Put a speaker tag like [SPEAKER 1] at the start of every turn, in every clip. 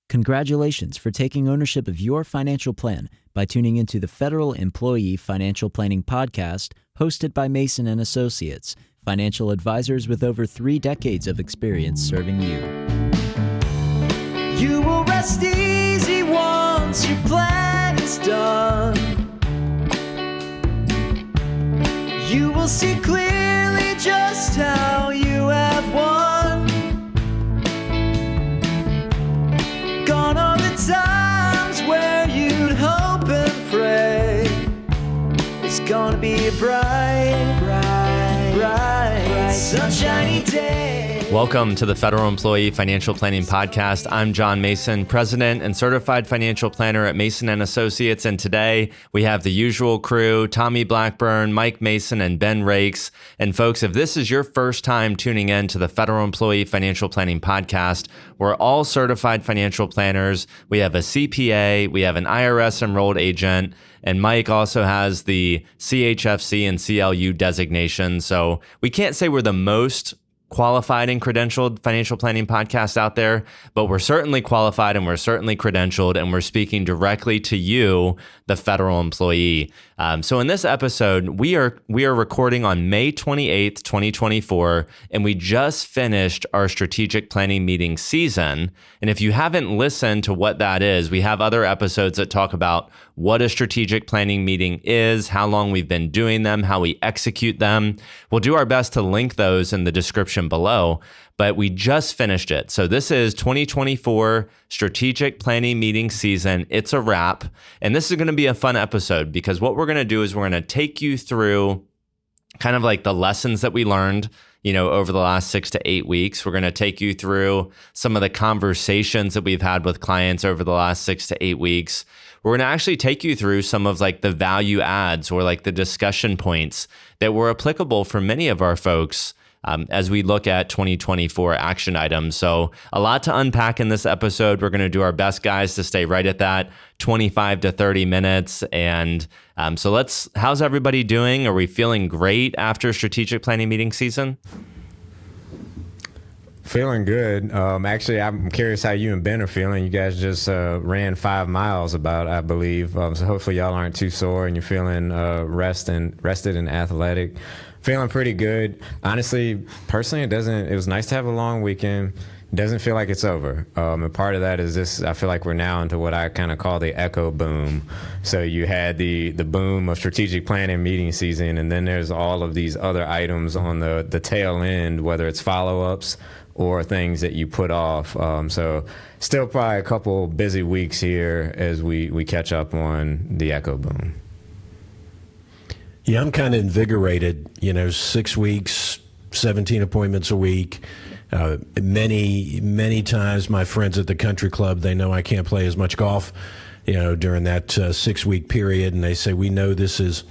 [SPEAKER 1] Congratulations for taking ownership of your financial plan by tuning into the Federal Employee Financial Planning Podcast, hosted by Mason & Associates, financial advisors with over 3 decades of experience serving you.
[SPEAKER 2] You will rest easy once your plan is done. You will see clearly just how you have won. Gone are the times where you'd hope and pray. It's gonna be a bright, sunshiny day.
[SPEAKER 3] Welcome to the Federal Employee Financial Planning Podcast. I'm John Mason, President and Certified Financial Planner at Mason & Associates, and today we have the usual crew, Tommy Blackburn, Mike Mason, and Ben Rakes. And folks, if this is your first time tuning in to the Federal Employee Financial Planning Podcast, we're all certified financial planners. We have a CPA, we have an IRS enrolled agent, and Mike also has the CHFC and CLU designation. So we can't say we're the most qualified and credentialed financial planning podcast out there, but we're certainly qualified and we're certainly credentialed, and we're speaking directly to you, the federal employee. So in this episode, we are recording on May 28th, 2024, and we just finished our strategic planning meeting season. And if you haven't listened to what that is, we have other episodes that talk about what a strategic planning meeting is, how long we've been doing them, how we execute them. We'll do our best to link those in the description below, but we just finished it. So this is 2024 strategic planning meeting season. It's a wrap. And this is going to be a fun episode because what we're going to do is we're going to take you through kind of like the lessons that we learned, over the last 6 to 8 weeks. We're going to take you through some of the conversations that we've had with clients over the last 6 to 8 weeks. We're going to actually take you through some of like the value adds or like the discussion points that were applicable for many of our folks as we look at 2024 action items. So a lot to unpack in this episode. We're going to do our best, guys, to stay right at that 25 to 30 minutes. And so how's everybody doing? Are we feeling great after strategic planning meeting season?
[SPEAKER 4] Feeling good. Actually, I'm curious how you and Ben are feeling. You guys just ran 5 miles I believe. So hopefully y'all aren't too sore and you're feeling rested and athletic. Feeling pretty good. Honestly, personally, it was nice to have a long weekend. It doesn't feel like it's over. And part of that is this, I feel like we're now into what I kind of call the echo boom. So you had the boom of strategic planning meeting season, and then there's all of these other items on the tail end, whether it's follow-ups or things that you put off. So still probably a couple busy weeks here as we catch up on the echo boom.
[SPEAKER 5] Yeah, I'm kind of invigorated, 6 weeks, 17 appointments a week. Many times my friends at the country club, they know I can't play as much golf, during that 6-week period. And they say, we know this is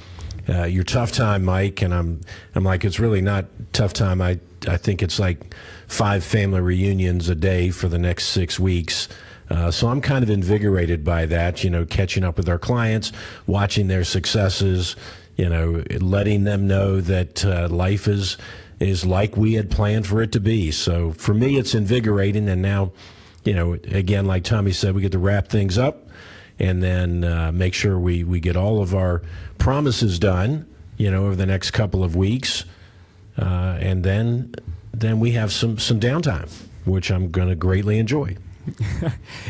[SPEAKER 5] your tough time, Mike. And I'm like, it's really not tough time. I think it's like 5 family reunions a day for the next 6 weeks. So I'm kind of invigorated by that, catching up with our clients, watching their successes, letting them know that life is like we had planned for it to be. So for me, it's invigorating. And now, again, like Tommy said, we get to wrap things up and then make sure we get all of our promises done, over the next couple of weeks. And then we have some downtime, which I'm going to greatly enjoy.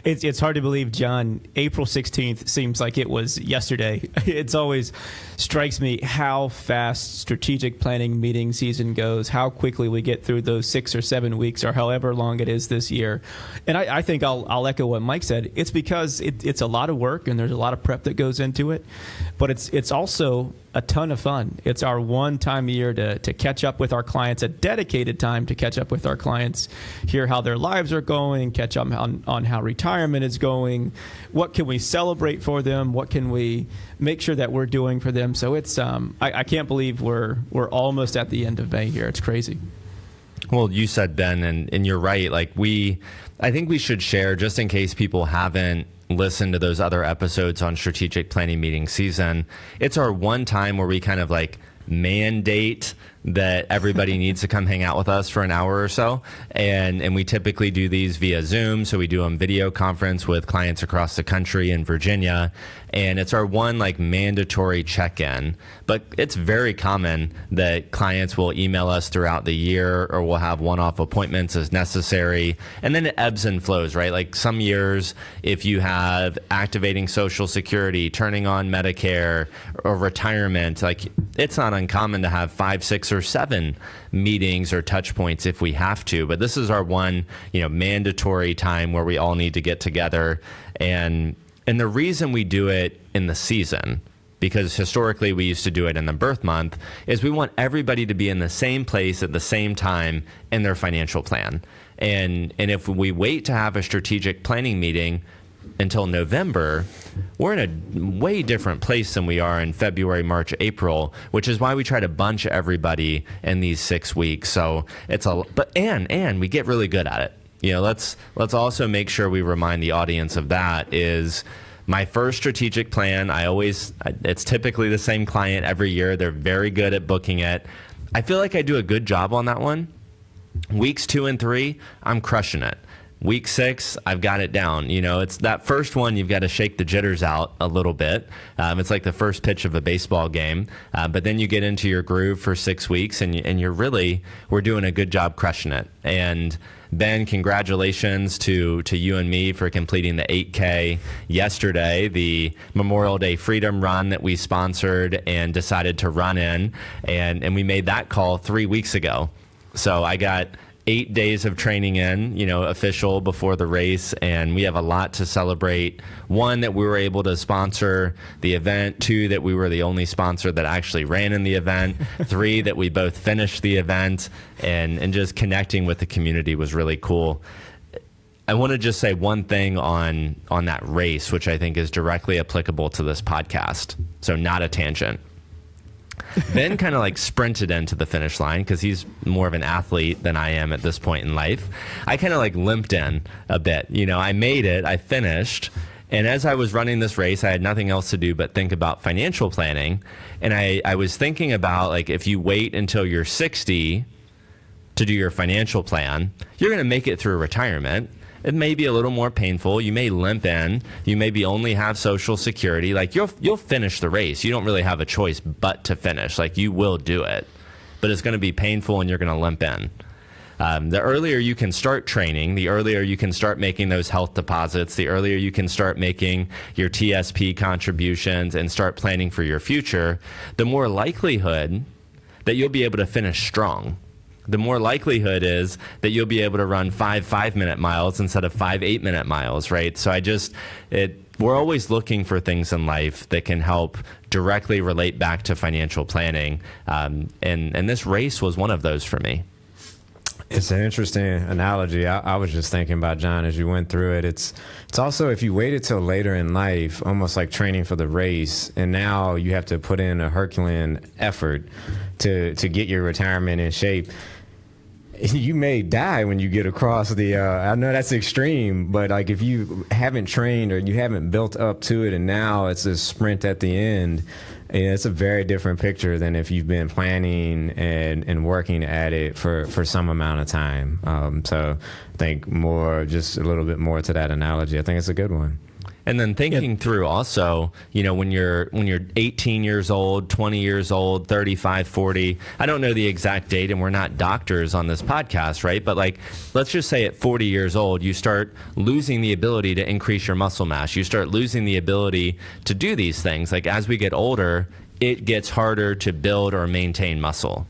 [SPEAKER 6] It's hard to believe, John. April 16th seems like it was yesterday. It's always strikes me how fast strategic planning meeting season goes, how quickly we get through those 6 or 7 weeks or however long it is this year. And I think I'll echo what Mike said. It's because it's a lot of work and there's a lot of prep that goes into it, but it's also a ton of fun. It's our one time a year to catch up with our clients, a dedicated time to catch up with our clients, hear how their lives are going, catch up on how retirement is going, what can we celebrate for them, what can we make sure that we're doing for them. So it's I can't believe we're almost at the end of May here. It's crazy.
[SPEAKER 3] Well, you said, Ben, and you're right. I think we should share, just in case people haven't listened to those other episodes on strategic planning meeting season. It's our one time where we kind of mandate that everybody needs to come hang out with us for an hour or so. And we typically do these via Zoom. So we do them video conference with clients across the country in Virginia. And it's our one like mandatory check-in. But it's very common that clients will email us throughout the year, or we'll have one-off appointments as necessary. And then it ebbs and flows, right? Like some years, if you have activating Social Security, turning on Medicare, or retirement, like it's not uncommon to have 5, 6, or 7 meetings or touch points if we have to. But this is our one, mandatory time where we all need to get together. And the reason we do it in the season, because historically we used to do it in the birth month, is we want everybody to be in the same place at the same time in their financial plan. And if we wait to have a strategic planning meeting until November, we're in a way different place than we are in February, March, April, which is why we try to bunch everybody in these 6 weeks. So and we get really good at it. Let's also make sure we remind the audience of that. Is my first strategic plan, it's typically the same client every year. They're very good at booking it. I feel like I do a good job on that one. Weeks 2 and 3, I'm crushing it. Week 6, I've got it down. It's that first one, you've got to shake the jitters out a little bit. It's like the first pitch of a baseball game. But then you get into your groove for 6 weeks, and we're doing a good job crushing it. And Ben, congratulations to you and me for completing the 8K yesterday, the Memorial Day Freedom Run that we sponsored and decided to run in. And we made that call 3 weeks ago. So I got 8 days of training in, official before the race, and we have a lot to celebrate. 1, that we were able to sponsor the event. 2, that we were the only sponsor that actually ran in the event. 3, that we both finished the event, and just connecting with the community was really cool. I want to just say one thing on that race, which I think is directly applicable to this podcast. So not a tangent. Ben kind of like sprinted into the finish line because he's more of an athlete than I am at this point in life. I kind of like limped in a bit. I made it, I finished. And as I was running this race, I had nothing else to do but think about financial planning. And I was thinking about, like, if you wait until you're 60 to do your financial plan, you're going to make it through retirement. It may be a little more painful. You may limp in. You maybe only have Social Security. Like, you'll finish the race. You don't really have a choice but to finish. Like, you will do it. But it's going to be painful, and you're going to limp in. The earlier you can start training, the earlier you can start making those health deposits, the earlier you can start making your TSP contributions and start planning for your future, the more likelihood that you'll be able to finish strong. The more likelihood is that you'll be able to run 5 5-minute miles instead of 5 8-minute miles, right? So we're always looking for things in life that can help directly relate back to financial planning. And this race was one of those for me.
[SPEAKER 4] It's an interesting analogy. I was just thinking about, John, as you went through it. It's also, if you waited till later in life, almost like training for the race, and now you have to put in a Herculean effort to get your retirement in shape. You may die when you get across I know that's extreme, but like if you haven't trained or you haven't built up to it and now it's a sprint at the end, it's a very different picture than if you've been planning and working at it for some amount of time. So I think just a little bit more to that analogy. I think it's a good one.
[SPEAKER 3] And then thinking through also, when you're 18 years old, 20 years old, 35, 40, I don't know the exact date, and we're not doctors on this podcast, right? But like, let's just say at 40 years old, you start losing the ability to increase your muscle mass. You start losing the ability to do these things. Like, as we get older, it gets harder to build or maintain muscle.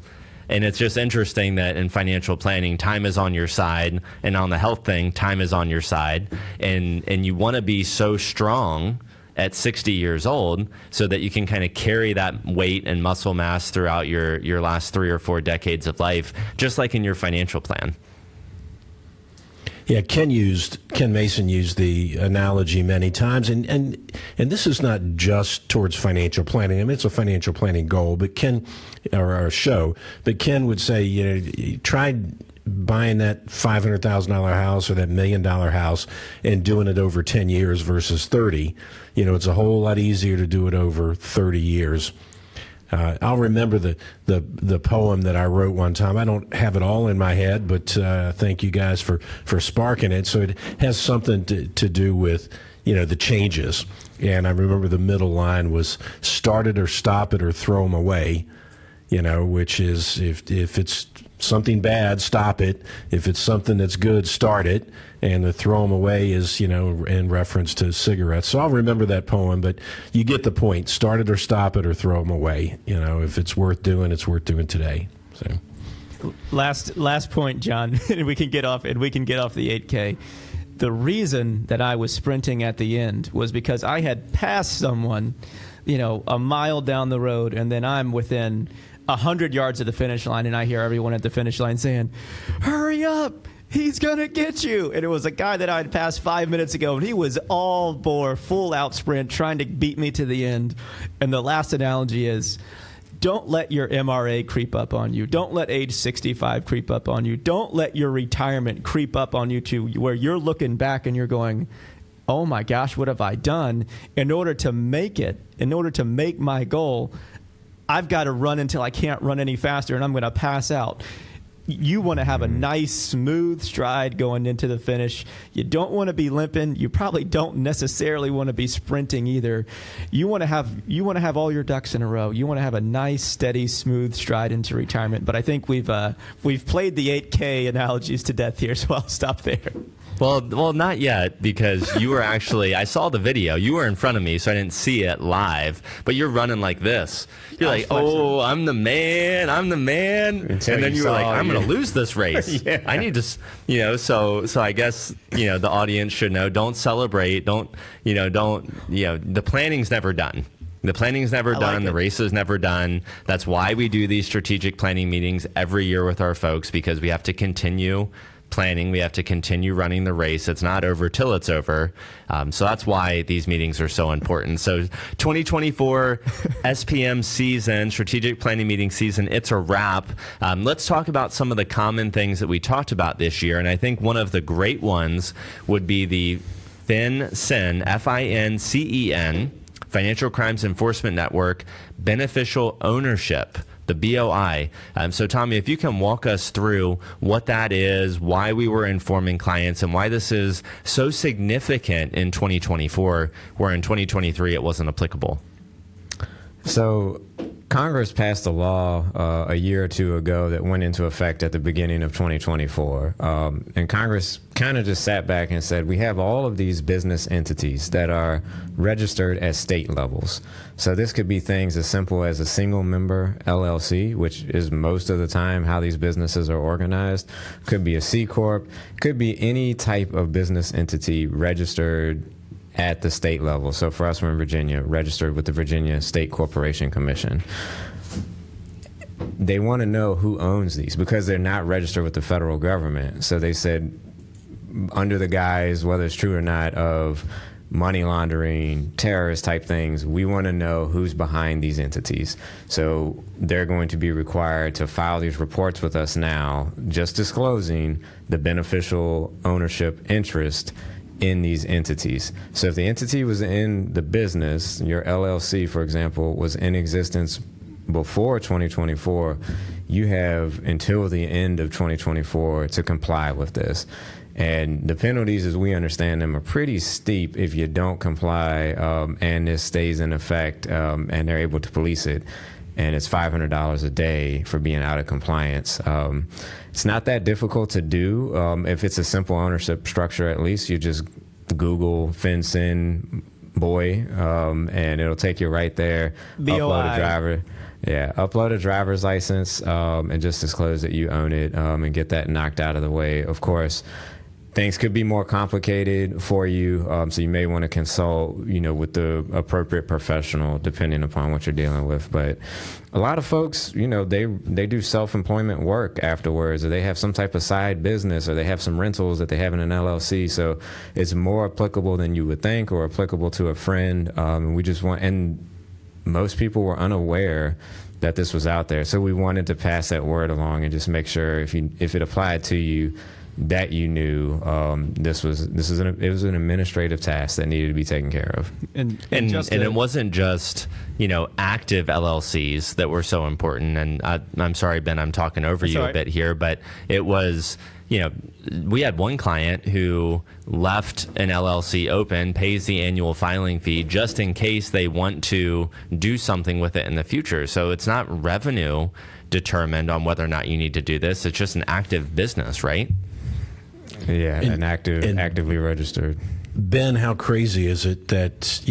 [SPEAKER 3] And it's just interesting that in financial planning, time is on your side, and on the health thing, time is on your side. And you want to be so strong at 60 years old so that you can kind of carry that weight and muscle mass throughout your last 3 or 4 decades of life, just like in your financial plan.
[SPEAKER 5] Yeah, Ken Mason used the analogy many times, and this is not just towards financial planning. I mean, it's a financial planning goal, but Ken would say, try buying that $500,000 house or that $1 million house and doing it over 10 years versus 30. It's a whole lot easier to do it over 30 years. I'll remember the poem that I wrote one time. I don't have it all in my head, but thank you guys for sparking it. So it has something to do with, the changes. And I remember the middle line was start it or stop it or throw them away, which is if it's something bad, stop it. If it's something that's good, start it. And the throw them away is, in reference to cigarettes. So I'll remember that poem, but you get the point. Start it or stop it or throw them away. If it's worth doing, it's worth doing today. So
[SPEAKER 6] last point, John, and we can get off the 8K. The reason that I was sprinting at the end was because I had passed someone, a mile down the road, and then I'm within 100 yards of the finish line, and I hear everyone at the finish line saying, "Hurry up! He's going to get you." And it was a guy that I had passed 5 minutes ago, and he was all bore, full out sprint, trying to beat me to the end. And the last analogy is, don't let your MRA creep up on you. Don't let age 65 creep up on you. Don't let your retirement creep up on you to where you're looking back and you're going, oh my gosh, what have I done? In order to make it, in order to make my goal, I've got to run until I can't run any faster and I'm going to pass out. You want to have a nice, smooth stride going into the finish. You don't want to be limping. You probably don't necessarily want to be sprinting either. You want to have all your ducks in a row. You want to have a nice, steady, smooth stride into retirement. But I think we've played the 8K analogies to death here, so I'll stop there.
[SPEAKER 3] Well, not yet, because you were actually, I saw the video. You were in front of me, so I didn't see it live, but you're running like this. You're like, oh, I'm the man. And then you were like, I'm going to lose this race.
[SPEAKER 4] Yeah.
[SPEAKER 3] I need to, so I guess, the audience should know, don't celebrate. The planning's never done. The planning's never done. The race is never done. That's why we do these strategic planning meetings every year with our folks, because we have to continue planning. We have to continue running the race. It's not over till it's over. So that's why these meetings are so important. So 2024 SPM season, strategic planning meeting season, it's a wrap. Let's talk about some of the common things that we talked about this year. And I think one of the great ones would be the FinCEN, FinCEN, Financial Crimes Enforcement Network, Beneficial Ownership, the BOI. So Tommy, if you can walk us through what that is, why we were informing clients, and why this is so significant in 2024, where in 2023 it wasn't applicable.
[SPEAKER 4] So Congress passed a law a year or two ago that went into effect at the beginning of 2024. And Congress kind of just sat back and said, we have all of these business entities that are registered at state levels. So this could be things as simple as a single member LLC, which is most of the time how these businesses are organized. Could be a C Corp, could be any type of business entity registered at the state level. So for us, we're in Virginia, registered with the Virginia State Corporation Commission. They want to know who owns these because they're not registered with the federal government. So they said, under the guise, whether it's true or not, of money laundering, terrorist type things, we want to know who's behind these entities. So they're going to be required to file these reports with us now, just disclosing the beneficial ownership interest in these entities. So if the entity was in the business, your LLC, for example, was in existence before 2024, you have until the end of 2024 to comply with this. And the penalties, as we understand them, are pretty steep if you don't comply, and this stays in effect, and they're able to police it. And it's $500 a day for being out of compliance. It's not that difficult to do. If it's a simple ownership structure, at least you just Google FinCEN boy, and it'll take you right there.
[SPEAKER 6] BOI.
[SPEAKER 4] Upload a driver's license, and just disclose that you own it, and get that knocked out of the way. Of course, things could be more complicated for you, so you may want to consult, with the appropriate professional, depending upon what you're dealing with. But a lot of folks, they do self-employment work afterwards, or they have some type of side business, or they have some rentals that they have in an LLC. So it's more applicable than you would think, or applicable to a friend. And most people were unaware that this was out there. So we wanted to pass that word along and just make sure if it applied to you, that you knew it was an administrative task that needed to be taken care of.
[SPEAKER 3] And it wasn't just, active LLCs that were so important. And I'm sorry, Ben, I'm talking over you a bit here, but it was, we had one client who left an LLC open, pays the annual filing fee just in case they want to do something with it in the future. So it's not revenue determined on whether or not you need to do this. It's just an active business, right?
[SPEAKER 4] Yeah, actively registered.
[SPEAKER 5] Ben, how crazy is it that,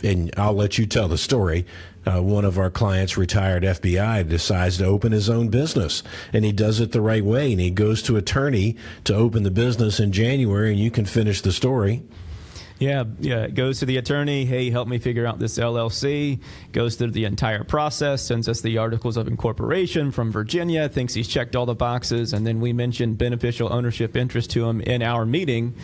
[SPEAKER 5] and I'll let you tell the story, one of our clients, retired FBI, decides to open his own business, and he does it the right way, and he goes to attorney to open the business in January, and you can finish the story.
[SPEAKER 6] Yeah, it goes to the attorney, hey, help me figure out this LLC, goes through the entire process, sends us the articles of incorporation from Virginia, thinks he's checked all the boxes, and then we mentioned beneficial ownership interest to him in our meeting,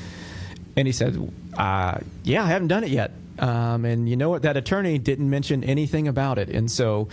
[SPEAKER 6] and he said, yeah, I haven't done it yet. And you know what? That attorney didn't mention anything about it. And so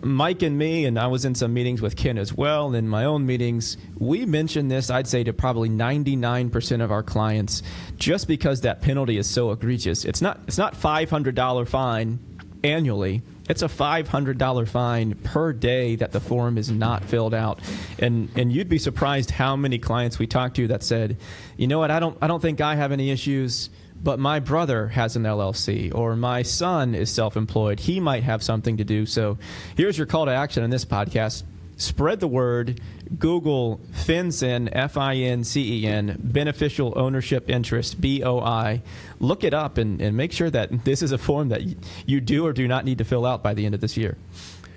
[SPEAKER 6] Mike and me, and I was in some meetings with Ken as well, and in my own meetings, we mentioned this, I'd say, to probably 99% of our clients, just because that penalty is so egregious. It's not $500 fine annually. It's a $500 fine per day that the form is not filled out. And you'd be surprised how many clients we talked to that said, you know what, I don't think I have any issues, but my brother has an LLC, or my son is self-employed. He might have something to do. So here's your call to action in this podcast. Spread the word. Google FinCEN, FinCEN, Beneficial Ownership Interest, BOI. Look it up and make sure that this is a form that you do or do not need to fill out by the end of this year.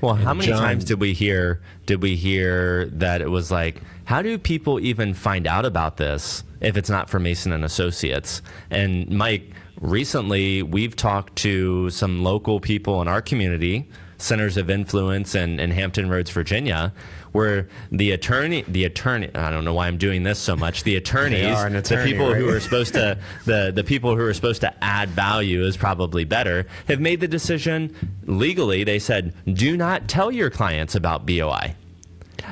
[SPEAKER 3] Well, how many times did we hear that it was like, how do people even find out about this if it's not for Mason and Associates? And Mike, recently we've talked to some local people in our community, centers of influence in Hampton Roads, Virginia, where the attorney, I don't know why I'm doing this so much, the attorneys, the people who are supposed to, the people who are supposed to add value is probably better, have made the decision legally. They said, do not tell your clients about BOI.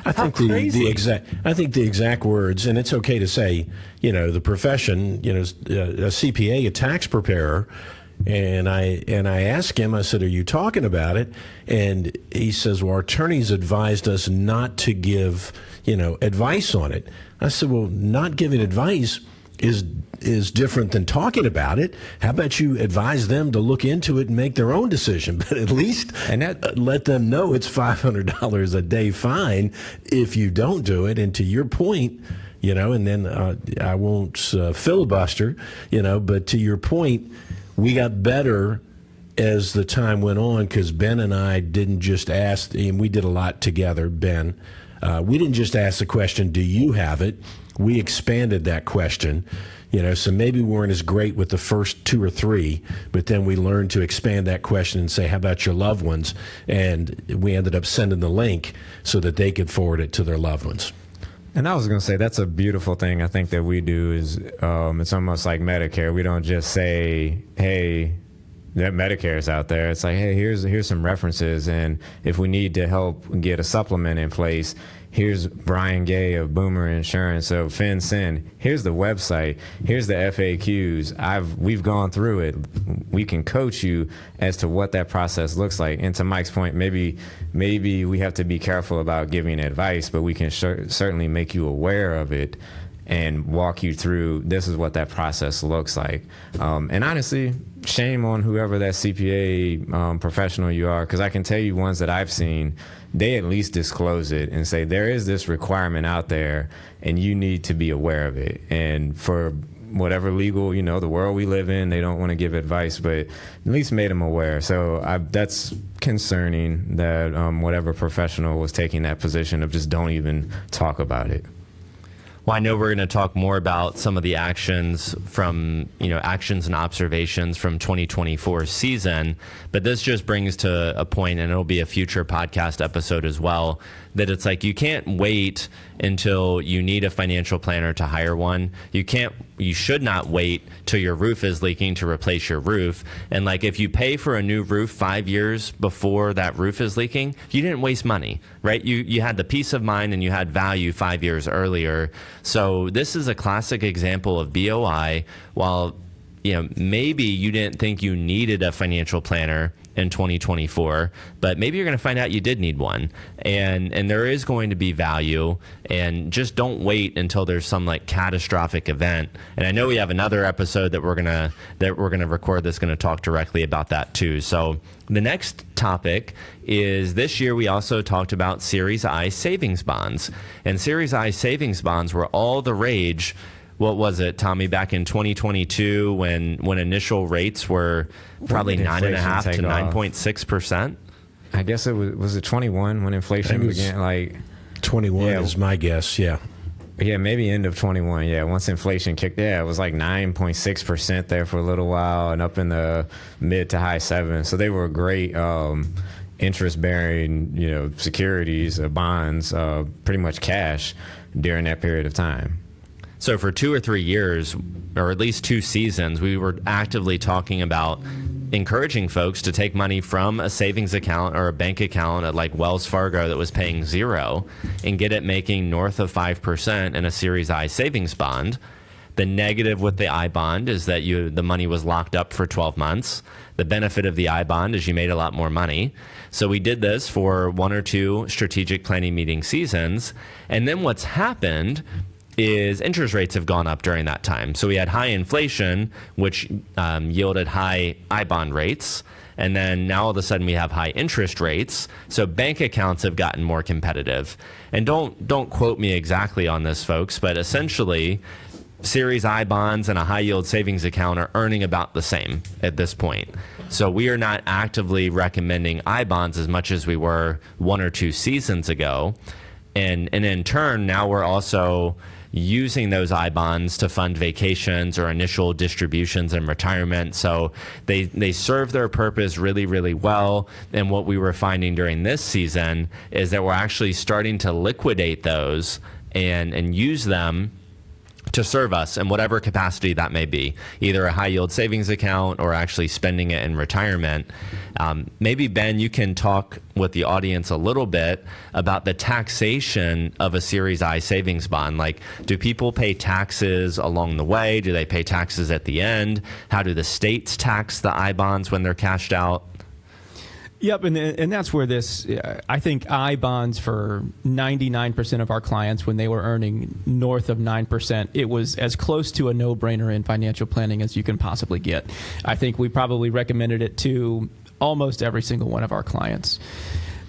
[SPEAKER 5] I think the exact words, and it's okay to say, the profession, a CPA, a tax preparer, and I asked him, I said, are you talking about it? And he says, well, our attorneys advised us not to give, advice on it. I said, well, not giving advice is different than talking about it. How about you advise them to look into it and make their own decision? But at least let them know it's $500 a day fine if you don't do it. And to your point, and then I won't filibuster, but to your point, we got better as the time went on, because Ben and I didn't just ask, and we did a lot together, Ben. We didn't just ask the question, do you have it? We expanded that question, so maybe we weren't as great with the first two or three, but then we learned to expand that question and say, how about your loved ones? And we ended up sending the link so that they could forward it to their loved ones.
[SPEAKER 4] And I was going to say, that's a beautiful thing I think that we do is it's almost like Medicare. We don't just say, hey, that Medicare is out there. It's like, hey, here's some references. And if we need to help get a supplement in place, here's Brian Gay of Boomer Insurance of FinCEN. Here's the website. Here's the FAQs. We've gone through it. We can coach you as to what that process looks like. And to Mike's point, maybe we have to be careful about giving advice, but we can certainly make you aware of it and walk you through, this is what that process looks like. And honestly, shame on whoever that CPA professional you are, because I can tell you ones that I've seen, they at least disclose it and say, there is this requirement out there and you need to be aware of it. And for whatever legal, the world we live in, they don't want to give advice, but at least made them aware. So that's concerning that whatever professional was taking that position of just don't even talk about it.
[SPEAKER 3] Well, I know we're going to talk more about some of the actions from, actions and observations from 2024 season, but this just brings to a point, and it'll be a future podcast episode as well, that it's like you can't wait until you need a financial planner to hire one. You should not wait till your roof is leaking to replace your roof. And like if you pay for a new roof 5 years before that roof is leaking, you didn't waste money, right? You had the peace of mind and you had value 5 years earlier. So this is a classic example of BOI. While maybe you didn't think you needed a financial planner in 2024, but maybe you're going to find out you did need one, and there is going to be value. And just don't wait until there's some like catastrophic event. And I know we have another episode that we're gonna record that's going to talk directly about that too. So the next topic is, this year we also talked about Series I savings bonds, and Series I savings bonds were all the rage. What was it, Tommy, back in 2022 when initial rates were probably 9.5 to 9.6%?
[SPEAKER 4] I guess it was it 21 when inflation began? Like
[SPEAKER 5] 21 is my guess. Yeah,
[SPEAKER 4] maybe end of 21. Yeah, once inflation kicked, it was like 9.6% there for a little while, and up in the mid to high 7s. So they were great interest-bearing, securities, bonds, pretty much cash during that period of time.
[SPEAKER 3] So for 2 or 3 years, or at least 2 seasons, we were actively talking about encouraging folks to take money from a savings account or a bank account at like Wells Fargo that was paying 0 and get it making north of 5% in a Series I savings bond. The negative with the I bond is that the money was locked up for 12 months. The benefit of the I bond is you made a lot more money. So we did this for 1 or 2 strategic planning meeting seasons. And then what's happened is interest rates have gone up during that time. So we had high inflation, which yielded high I bond rates. And then now all of a sudden we have high interest rates. So bank accounts have gotten more competitive. And don't quote me exactly on this, folks, but essentially Series I bonds and a high yield savings account are earning about the same at this point. So we are not actively recommending I bonds as much as we were 1 or 2 seasons ago. And in turn, now we're also using those I bonds to fund vacations or initial distributions in retirement. So they serve their purpose really, really well. And what we were finding during this season is that we're actually starting to liquidate those and use them to serve us in whatever capacity that may be, either a high yield savings account or actually spending it in retirement. Maybe, Ben, you can talk with the audience a little bit about the taxation of a Series I savings bond. Like, do people pay taxes along the way? Do they pay taxes at the end? How do the states tax the I bonds when they're cashed out?
[SPEAKER 6] Yep, and that's where I think I bonds for 99% of our clients, when they were earning north of 9%, it was as close to a no-brainer in financial planning as you can possibly get. I think we probably recommended it to almost every single one of our clients.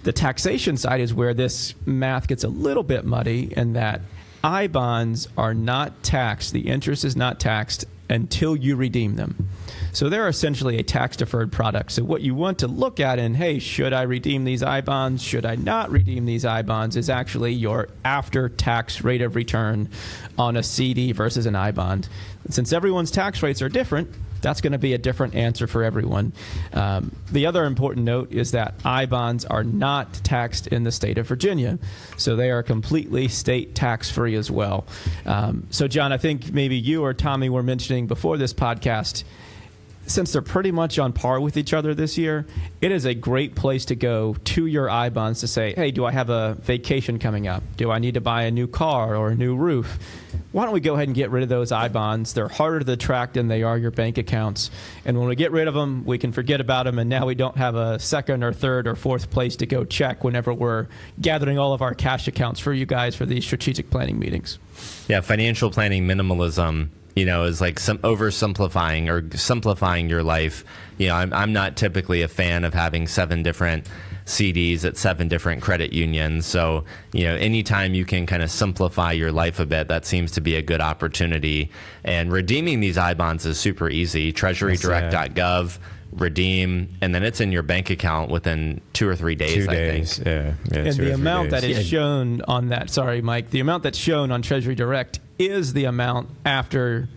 [SPEAKER 6] The taxation side is where this math gets a little bit muddy, in that I bonds are not taxed. The interest is not taxed until you redeem them. So they're essentially a tax-deferred product. So what you want to look at in, hey, should I redeem these I bonds? Should I not redeem these I bonds? Is actually your after-tax rate of return on a CD versus an I bond. Since everyone's tax rates are different, that's going to be a different answer for everyone. The other important note is that I bonds are not taxed in the state of Virginia, so they are completely state tax-free as well. So, John, I think maybe you or Tommy were mentioning before this podcast, since they're pretty much on par with each other this year, it is a great place to go to your I bonds to say, hey, do I have a vacation coming up? Do I need to buy a new car or a new roof? Why don't we go ahead and get rid of those I bonds? They're harder to track than they are your bank accounts. And when we get rid of them, we can forget about them. And now we don't have a second or third or fourth place to go check whenever we're gathering all of our cash accounts for you guys for these strategic planning meetings.
[SPEAKER 3] Yeah, financial planning minimalism, is like some oversimplifying or simplifying your life. I'm not typically a fan of having 7 different CDs at 7 different credit unions. So, anytime you can kind of simplify your life a bit, that seems to be a good opportunity. And redeeming these I bonds is super easy. TreasuryDirect.gov, redeem, and then it's in your bank account within 2 or 3 days,
[SPEAKER 4] 2 days.
[SPEAKER 3] I think.
[SPEAKER 4] Yeah,
[SPEAKER 6] and the amount that is shown on that, sorry, Mike, the amount that's shown on Treasury Direct is the amount after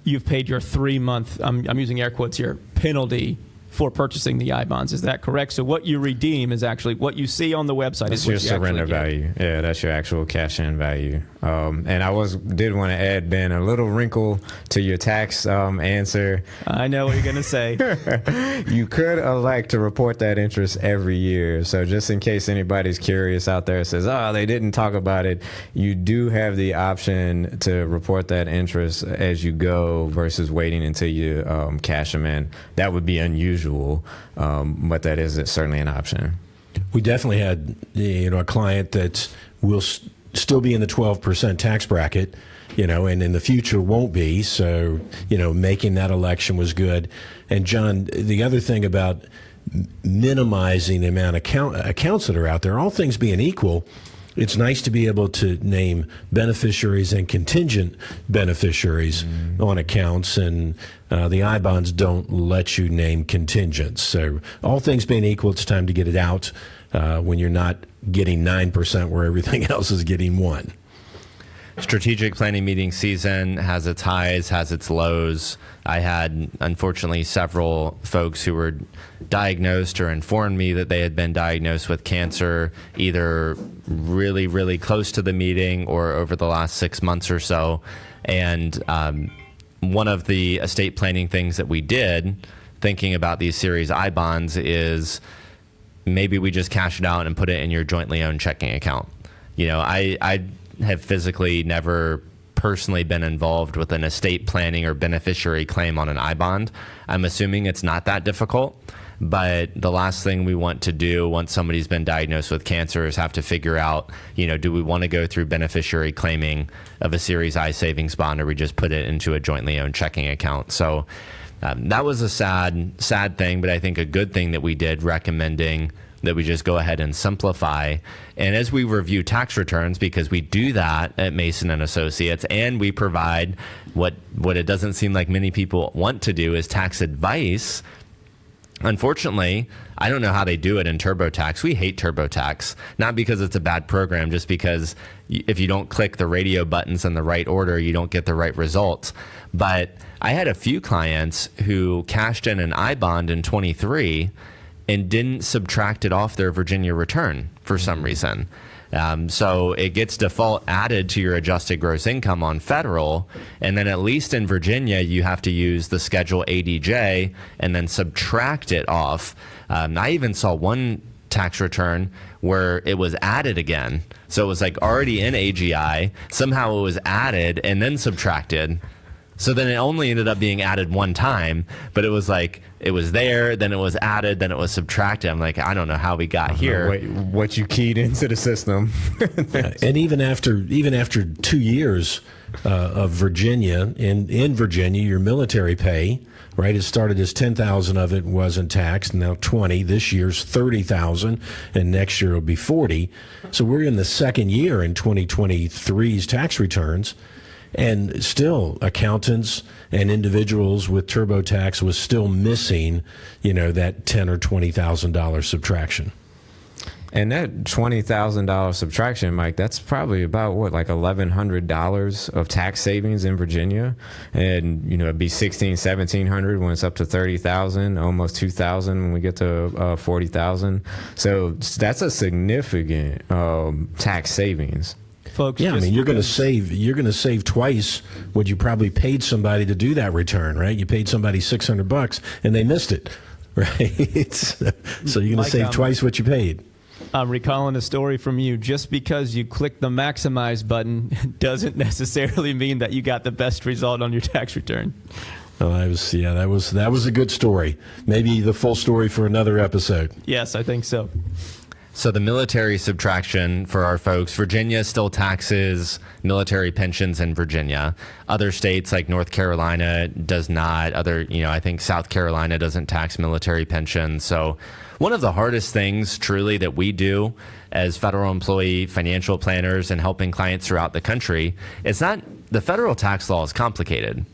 [SPEAKER 6] you've paid your 3-month, I'm using air quotes here, penalty for purchasing the I bonds. Is that correct? So what you redeem is actually what you see on the website.
[SPEAKER 4] That's
[SPEAKER 6] is what
[SPEAKER 4] your surrender value. Yeah, that's your actual cash-in value. And I did want to add, Ben, a little wrinkle to your tax answer.
[SPEAKER 6] I know what you're going to say.
[SPEAKER 4] You could elect to report that interest every year. So just in case anybody's curious out there, says, oh, they didn't talk about it, you do have the option to report that interest as you go versus waiting until you cash them in. That would be unusual, but that is certainly an option.
[SPEAKER 5] We definitely had, a client that will still be in the 12% tax bracket, and in the future won't be. So, making that election was good. And John, the other thing about minimizing the amount of accounts that are out there, all things being equal, it's nice to be able to name beneficiaries and contingent beneficiaries on accounts, and the I-bonds don't let you name contingents. So all things being equal, it's time to get it out when you're not getting 9% where everything else is getting 1%.
[SPEAKER 3] Strategic planning meeting season has its highs, has its lows. I had, unfortunately, several folks who were diagnosed or informed me that they had been diagnosed with cancer, either really, really close to the meeting or over the last 6 months or so. And one of the estate planning things that we did, thinking about these series I bonds, is maybe we just cash it out and put it in your jointly owned checking account. I have physically never personally been involved with an estate planning or beneficiary claim on an I-bond. I'm assuming it's not that difficult, but the last thing we want to do once somebody's been diagnosed with cancer is have to figure out, do we want to go through beneficiary claiming of a Series I savings bond, or we just put it into a jointly owned checking account? So that was a sad thing, but I think a good thing that we did, recommending that we just go ahead and simplify. And as we review tax returns, because we do that at Mason and Associates, and we provide what it doesn't seem like many people want to do is tax advice. Unfortunately, I don't know how they do it in TurboTax. We hate TurboTax, not because it's a bad program, just because if you don't click the radio buttons in the right order, you don't get the right results. But I had a few clients who cashed in an I-bond in 23 and didn't subtract it off their Virginia return for some reason. So it gets default added to your adjusted gross income on federal, and then at least in Virginia, you have to use the Schedule ADJ and then subtract it off. I even saw one tax return where it was added again. So it was like already in AGI, somehow it was added and then subtracted. So then it only ended up being added one time, but it was like, it was there, then it was added, then it was subtracted. I'm like, I don't know how we got here.
[SPEAKER 4] What you keyed into the system.
[SPEAKER 5] And even after 2 years of Virginia, in Virginia, your military pay, right? It started as 10,000 of it wasn't taxed, now 20. This year's 30,000, and next year it'll be 40. So we're in the second year in 2023's tax returns. And still, accountants and individuals with TurboTax was still missing, that $10,000 or $20,000 subtraction.
[SPEAKER 4] And that $20,000 subtraction, Mike, that's probably about like $1,100 of tax savings in Virginia, and it'd be $1,700 when it's up to $30,000, almost $2,000 when we get to $40,000. So that's a significant tax savings.
[SPEAKER 6] Folks,
[SPEAKER 5] yeah, I mean, you're going to save twice what you probably paid somebody to do that return, right? You paid somebody $600 and they missed it, right? So you're going to save twice what you paid.
[SPEAKER 6] I'm recalling a story from you. Just because you click the maximize button doesn't necessarily mean that you got the best result on your tax return.
[SPEAKER 5] Oh, that was a good story. Maybe the full story for another episode.
[SPEAKER 6] Yes, I think so.
[SPEAKER 3] So the military subtraction for our folks, Virginia still taxes military pensions in Virginia. Other states like North Carolina does not. I think South Carolina doesn't tax military pensions. So one of the hardest things truly that we do as federal employee financial planners and helping clients throughout the country, it's not, the federal tax law is complicated.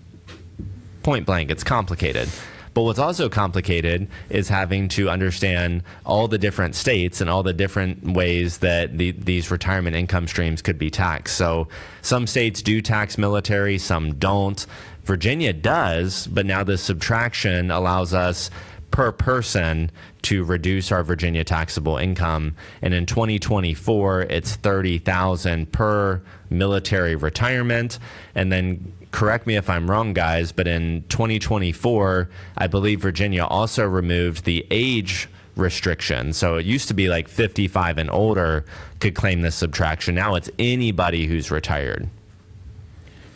[SPEAKER 3] Point blank, it's complicated. But what's also complicated is having to understand all the different states and all the different ways that these retirement income streams could be taxed. So some states do tax military, some don't. Virginia does, but now the subtraction allows us per person to reduce our Virginia taxable income. And in 2024, it's $30,000 per military retirement. And then correct me if I'm wrong, guys, but in 2024, I believe Virginia also removed the age restriction. So it used to be like 55 and older could claim this subtraction. Now it's anybody who's retired.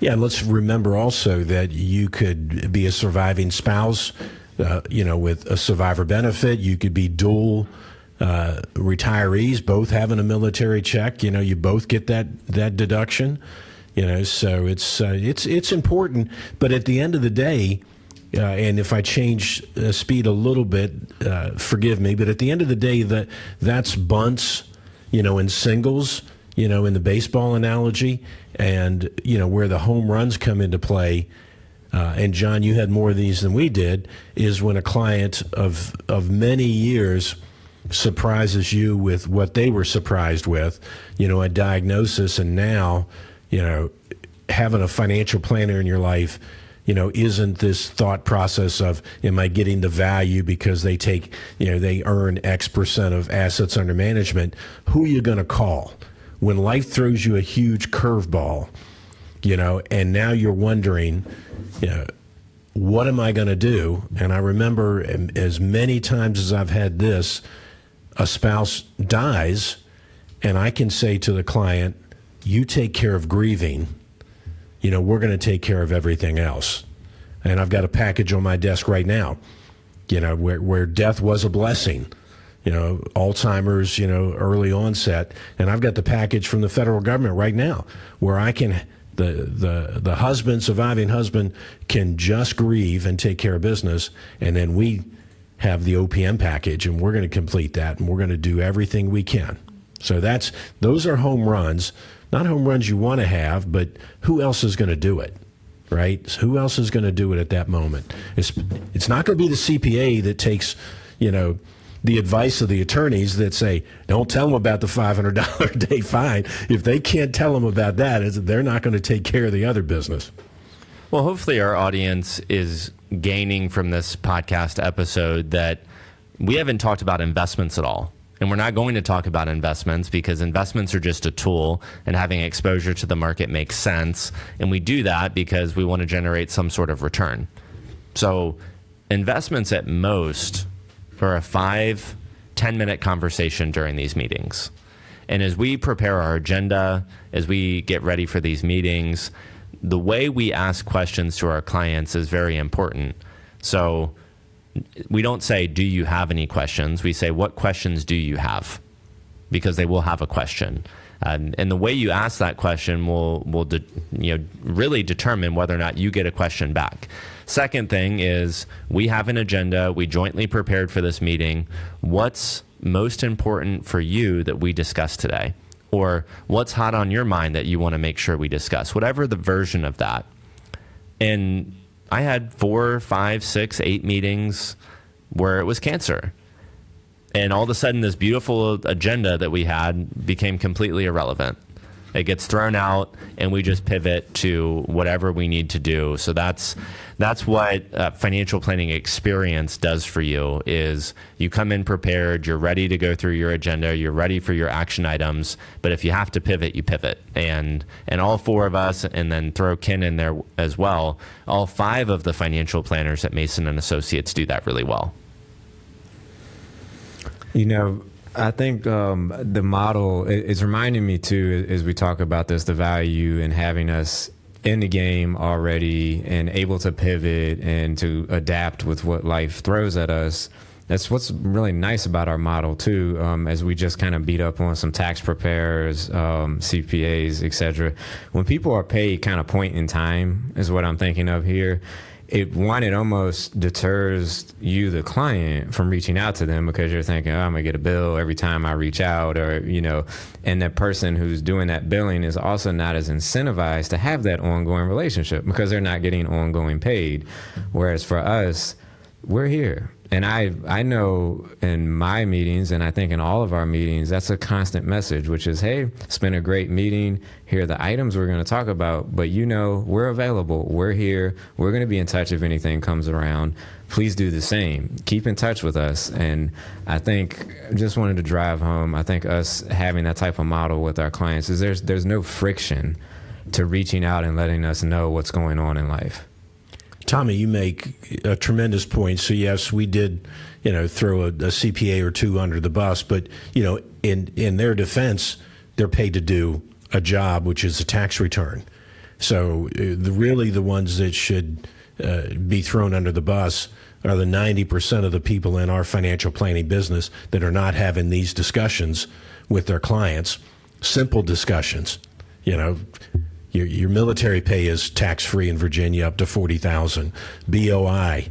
[SPEAKER 5] Yeah, and let's remember also that you could be a surviving spouse, with a survivor benefit. You could be dual retirees, both having a military check. You both get that deduction. So it's important. But at the end of the day, and if I change speed a little bit, forgive me. But at the end of the day, that's bunts, in singles. In the baseball analogy, and where the home runs come into play. And John, you had more of these than we did. Is when a client of many years surprises you with what they were surprised with, a diagnosis, and now, having a financial planner in your life, isn't this thought process of, am I getting the value because they take, they earn X% of assets under management? Who are you going to call when life throws you a huge curveball, and now you're wondering, what am I going to do? And I remember as many times as I've had this, a spouse dies, and I can say to the client, you take care of grieving, we're going to take care of everything else. And I've got a package on my desk right now, where death was a blessing. Alzheimer's, early onset. And I've got the package from the federal government right now where I can, the husband, surviving husband, can just grieve and take care of business. And then we have the OPM package, and we're going to complete that, and we're going to do everything we can. So those are home runs, not home runs you want to have, but who else is going to do it? Right? So who else is going to do it at that moment? It's not going to be the CPA that takes, the advice of the attorneys that say, don't tell them about the $500 a day fine. If they can't tell them about that, they're not going to take care of the other business.
[SPEAKER 3] Well, hopefully our audience is gaining from this podcast episode that we haven't talked about investments at all. And we're not going to talk about investments because investments are just a tool, and having exposure to the market makes sense. And we do that because we want to generate some sort of return. So investments at most are a 5-10 minute conversation during these meetings. And as we prepare our agenda, as we get ready for these meetings, the way we ask questions to our clients is very important. So we don't say, do you have any questions? We say, what questions do you have? Because they will have a question. And the way you ask that question will really determine whether or not you get a question back. Second thing is, we have an agenda. We jointly prepared for this meeting. What's most important for you that we discuss today? Or what's hot on your mind that you want to make sure we discuss? Whatever the version of that. And I had 4, 5, 6, 8 meetings where it was cancer. And all of a sudden, this beautiful agenda that we had became completely irrelevant. It gets thrown out, and we just pivot to whatever we need to do. So that's what financial planning experience does for you. Is you come in prepared, you're ready to go through your agenda, you're ready for your action items. But if you have to pivot, you pivot. And all 4 of us, and then throw Ken in there as well, all 5 of the financial planners at Mason and Associates do that really well.
[SPEAKER 4] I think the model is reminding me too, as we talk about this, the value in having us in the game already and able to pivot and to adapt with what life throws at us. That's what's really nice about our model too, as we just kind of beat up on some tax preparers, CPAs, et cetera. When people are paid kind of point in time is what I'm thinking of here. It almost deters you, the client, from reaching out to them because you're thinking, I'm going to get a bill every time I reach out, or, and the person who's doing that billing is also not as incentivized to have that ongoing relationship because they're not getting ongoing paid. Whereas for us, we're here. And I know in my meetings, and I think in all of our meetings, that's a constant message, which is, hey, it's been a great meeting. Here are the items we're going to talk about, but we're available. We're here. We're going to be in touch if anything comes around. Please do the same. Keep in touch with us. And I think, just wanted to drive home, I think us having that type of model with our clients is there's no friction to reaching out and letting us know what's going on in life.
[SPEAKER 5] Tommy, you make a tremendous point. So yes, we did, throw a CPA or two under the bus, but in their defense, they're paid to do a job, which is a tax return. So really the ones that should be thrown under the bus are the 90% of the people in our financial planning business that are not having these discussions with their clients. Simple discussions, Your military pay is tax-free in Virginia up to $40,000. BOI,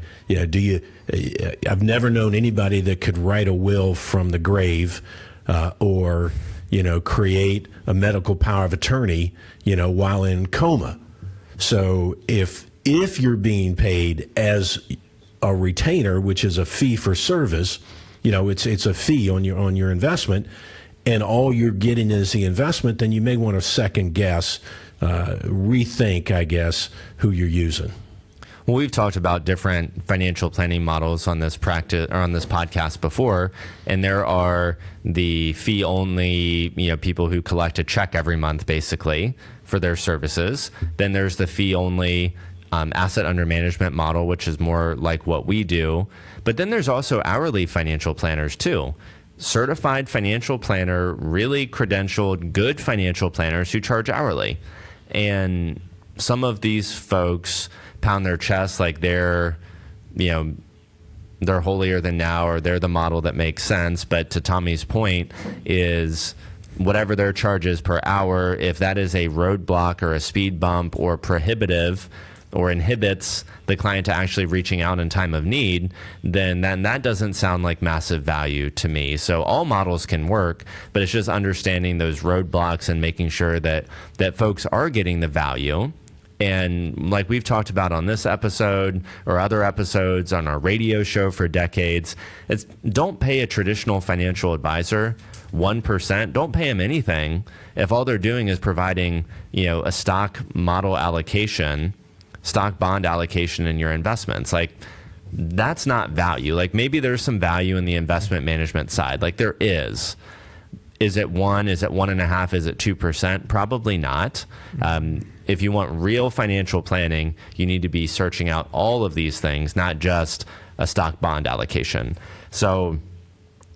[SPEAKER 5] I've never known anybody that could write a will from the grave, or create a medical power of attorney, while in coma. So if you're being paid as a retainer, which is a fee for service, it's a fee on your investment, and all you're getting is the investment, then you may want to second guess. Rethink, I guess, who you're using.
[SPEAKER 3] Well, we've talked about different financial planning models on this podcast before, and there are the fee-only, people who collect a check every month, basically, for their services. Then there's the fee-only asset under management model, which is more like what we do. But then there's also hourly financial planners too. Certified financial planner, really credentialed, good financial planners who charge hourly. And some of these folks pound their chests like they're holier than thou, or they're the model that makes sense. But to Tommy's point is, whatever their charge is per hour, if that is a roadblock or a speed bump or prohibitive or inhibits the client to actually reaching out in time of need, then that doesn't sound like massive value to me. So all models can work, but it's just understanding those roadblocks and making sure that folks are getting the value. And like we've talked about on this episode or other episodes on our radio show for decades, it's don't pay a traditional financial advisor 1%. Don't pay them anything if all they're doing is providing, a stock model allocation, stock bond allocation in your investments. Like, that's not value. Like, maybe there's some value in the investment management side. Like, there is. Is it 1? Is it 1.5? Is it 2%? Probably not. If you want real financial planning, you need to be searching out all of these things, not just a stock bond allocation. So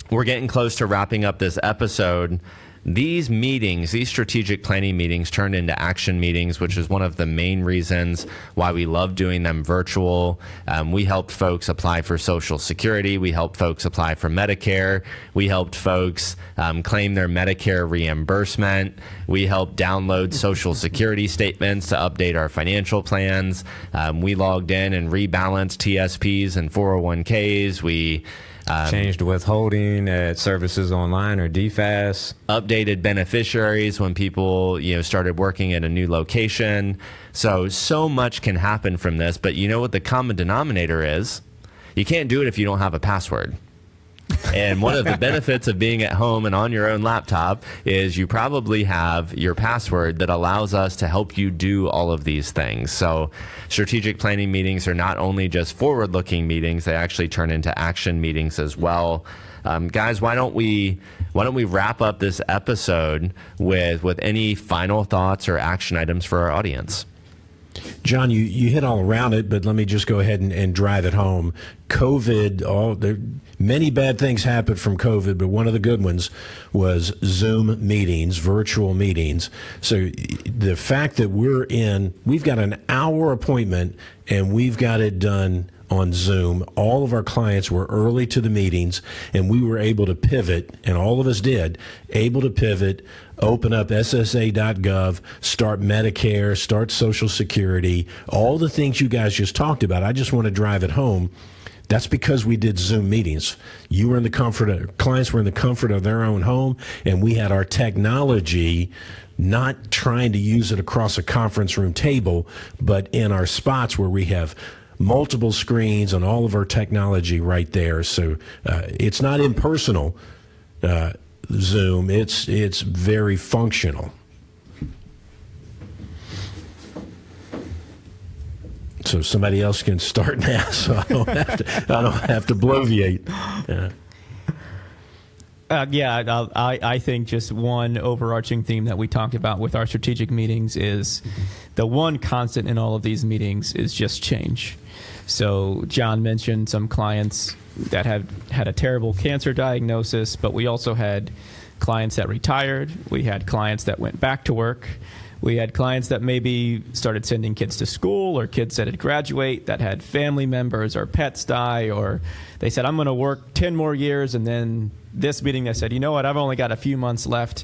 [SPEAKER 3] we're getting close to wrapping up this episode. These meetings, these strategic planning meetings, turned into action meetings, which is one of the main reasons why we love doing them virtual. We helped folks apply for Social Security. We helped folks apply for Medicare. We helped folks claim their Medicare reimbursement. We helped download Social Security statements to update our financial plans. We logged in and rebalanced TSPs and 401ks. We
[SPEAKER 4] changed withholding at services online or DFAS.
[SPEAKER 3] Updated beneficiaries when people, started working at a new location. So much can happen from this, but you know what the common denominator is? You can't do it if you don't have a password. And one of the benefits of being at home and on your own laptop is you probably have your password that allows us to help you do all of these things. So strategic planning meetings are not only just forward-looking meetings, they actually turn into action meetings as well. Guys, why don't we wrap up this episode with any final thoughts or action items for our audience?
[SPEAKER 5] John, you hit all around it, but let me just go ahead and drive it home. COVID, many bad things happened from COVID, but one of the good ones was Zoom meetings, virtual meetings. So the fact that we've got an hour appointment and we've got it done on Zoom. All of our clients were early to the meetings, and we were able to pivot, and all of us did, able to pivot, open up SSA.gov, start Medicare, start Social Security, all the things you guys just talked about. I just want to drive it home. That's because we did Zoom meetings. Clients were in the comfort of their own home, and we had our technology not trying to use it across a conference room table, but in our spots where we have multiple screens on all of our technology right there. So it's not impersonal Zoom. It's very functional. So somebody else can start now, so I don't have to bloviate.
[SPEAKER 6] I think just one overarching theme that we talked about with our strategic meetings is the one constant in all of these meetings is just change. So John mentioned some clients that had a terrible cancer diagnosis, but we also had clients that retired. We had clients that went back to work. We had clients that maybe started sending kids to school, or kids that had graduate, that had family members or pets die, or they said, I'm going to work 10 more years. And then this meeting, they said, you know what, I've only got a few months left.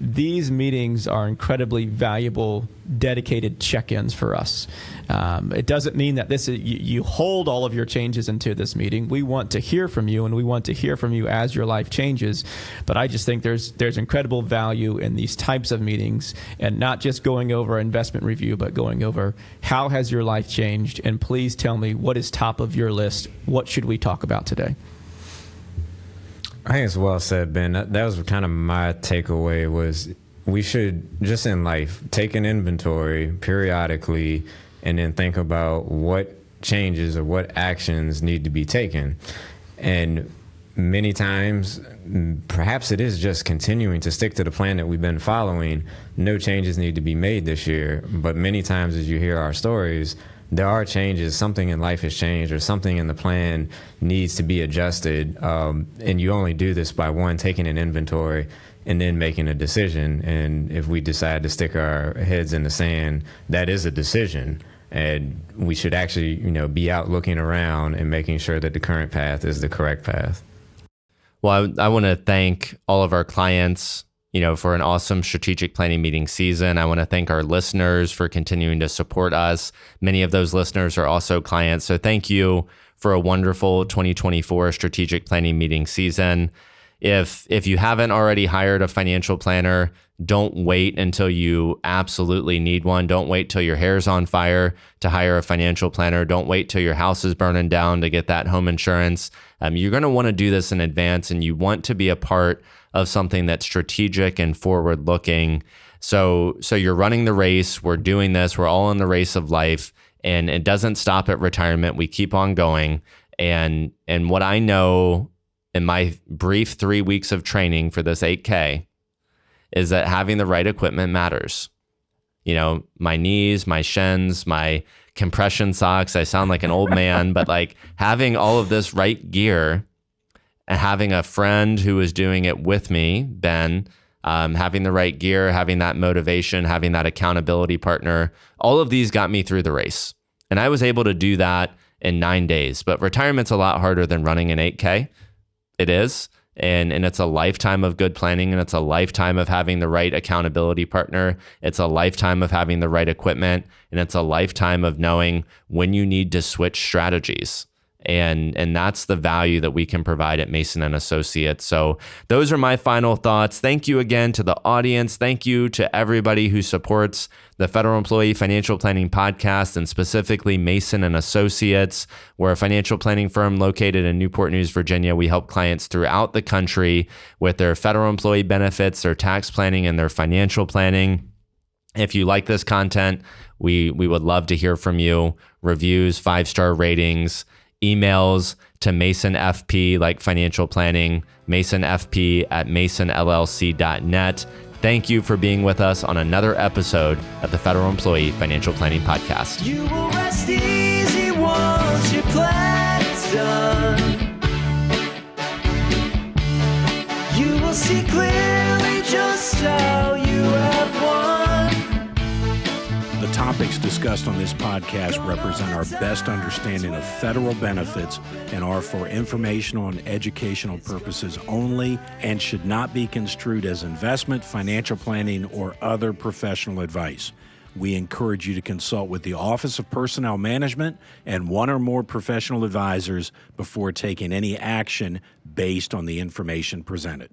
[SPEAKER 6] These meetings are incredibly valuable, dedicated check-ins for us. It doesn't mean that this is, you hold all of your changes into this meeting. We want to hear from you, and we want to hear from you as your life changes. But I just think there's incredible value in these types of meetings, and not just going over investment review, but going over how has your life changed, and please tell me what is top of your list. What should we talk about today?
[SPEAKER 4] I think it's well said, Ben. That was kind of my takeaway, was we should, just in life, take an inventory periodically and then think about what changes or what actions need to be taken. And many times, perhaps it is just continuing to stick to the plan that we've been following. No changes need to be made this year. But many times as you hear our stories, there are changes, something in life has changed, or something in the plan needs to be adjusted. And you only do this by, one, taking an inventory and then making a decision. And if we decide to stick our heads in the sand, that is a decision. And we should actually, be out looking around and making sure that the current path is the correct path.
[SPEAKER 3] Well, I want to thank all of our clients, for an awesome strategic planning meeting season. I want to thank our listeners for continuing to support us. Many of those listeners are also clients. So thank you for a wonderful 2024 strategic planning meeting season. If you haven't already hired a financial planner, don't wait until you absolutely need one. Don't wait till your hair's on fire to hire a financial planner. Don't wait till your house is burning down to get that home insurance. You're going to want to do this in advance, and you want to be a part of something that's strategic and forward-looking. So you're running the race. We're doing this. We're all in the race of life, and it doesn't stop at retirement. We keep on going. And what I know in my brief 3 weeks of training for this 8K is that having the right equipment matters. My knees, my shins, my compression socks, I sound like an old man, but like having all of this right gear and having a friend who is doing it with me, Ben, having the right gear, having that motivation, having that accountability partner, all of these got me through the race. And I was able to do that in 9 days. But retirement's a lot harder than running an 8K. It is. And it's a lifetime of good planning, and it's a lifetime of having the right accountability partner. It's a lifetime of having the right equipment, and it's a lifetime of knowing when you need to switch strategies. And that's the value that we can provide at Mason & Associates. So those are my final thoughts. Thank you again to the audience. Thank you to everybody who supports the Federal Employee Financial Planning Podcast, and specifically Mason & Associates. We're a financial planning firm located in Newport News, Virginia. We help clients throughout the country with their federal employee benefits, their tax planning, and their financial planning. If you like this content, we would love to hear from you. Reviews, 5-star ratings, emails to MasonFP, like financial planning, masonfp@masonllc.net. Thank you for being with us on another episode of the Federal Employee Financial Planning Podcast.
[SPEAKER 2] You will rest easy once your plan is done. You will see clearly just how you have won.
[SPEAKER 5] The topics discussed on this podcast represent our best understanding of federal benefits and are for informational and educational purposes only, and should not be construed as investment, financial planning, or other professional advice. We encourage you to consult with the Office of Personnel Management and one or more professional advisors before taking any action based on the information presented.